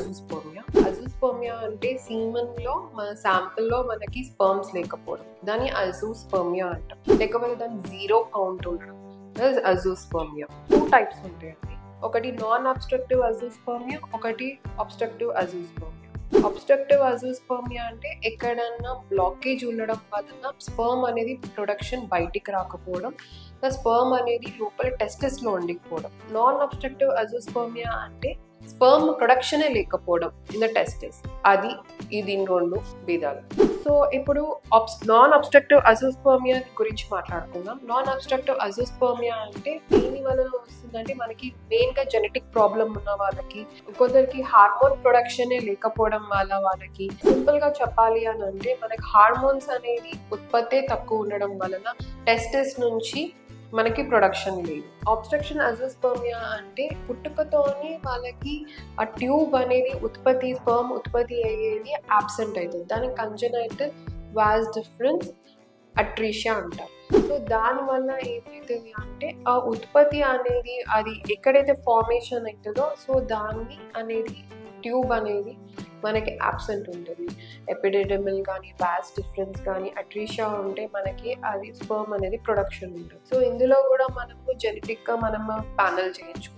Azoospermia. Azoospermia అంటే సీమన్లో మన శాంపిల్లో మనకి స్పర్మ్స్ లేకపోవడం, దాన్ని అజూస్పర్మియా అంటాం. లేకపోతే దాన్ని 0 కౌంట్ ఉండడం, అజూస్పర్మియా. 2 టైప్స్ ఉంటాయండి. ఒకటి నాన్ అబ్స్ట్రక్టివ్ అజూస్పర్మియా, ఒకటి అబ్స్ట్రక్టివ్ అజూస్పర్మియా. అబ్స్ట్రక్టివ్ అజూస్పర్మియా అంటే ఎక్కడన్నా బ్లాకేజ్ ఉండడం వలన స్పర్మ్ అనేది ప్రొడక్షన్ బయటికి రాకపోవడం, స్పర్మ్ అనేది లోపల టెస్టిస్లో ఉండిపోవడం. నాన్ అబ్స్ట్రక్టివ్ అజూస్పర్మియా అంటే స్పర్మ్ ప్రొడక్షనే లేకపోవడం ఇన్ ద టెస్టిస్. అది దీని 2 భేదాలు. సో ఇప్పుడు నాన్ అబ్స్ట్రక్టివ్ అజూస్పర్మియా గురించి మాట్లాడుకుందాం. నాన్ అబ్స్ట్రక్టివ్ అజూస్పర్మియా అంటే దేని వలన వస్తుందంటే మనకి మెయిన్గా జెనెటిక్ ప్రాబ్లం ఉన్న వాళ్ళకి, కొందరికి హార్మోన్ ప్రొడక్షనే లేకపోవడం వల్ల వాళ్ళకి. సింపుల్గా చెప్పాలి అని అంటే మనకి హార్మోన్స్ అనేది ఉత్పత్తి తక్కువ ఉండడం వలన టెస్టిస్ నుంచి మనకి ప్రొడక్షన్ లేదు. అబ్స్ట్రక్షన్ అజూస్పర్మియా అంటే పుట్టుకతోనే వాళ్ళకి ఆ ట్యూబ్ అనేది స్పర్మ్ ఉత్పత్తి అయ్యేది అబ్సెంట్ అవుతుంది. దానికి కంజనైటల్ వాస్ డిఫరెన్స్ అట్రీషియా అంటారు. సో దానివల్ల ఏమవుతుంది అంటే ఆ ఉత్పత్తి అనేది అది ఎక్కడైతే ఫార్మేషన్ అవుతుందో సో దాన్ని అనేది ట్యూబ్ అనేది మనకి అబ్సెంట్ ఉంటుంది. ఎపిడిడమిల్ కానీ వాస్ డిఫరెన్స్ కానీ అట్రీషియా ఉంటే మనకి అది స్పర్మ్ అనేది ప్రొడక్షన్ ఉంటుంది. సో ఇందులో కూడా మనము జెనెటిక్గా మనము ప్యానల్ చేయించుకుంటాం.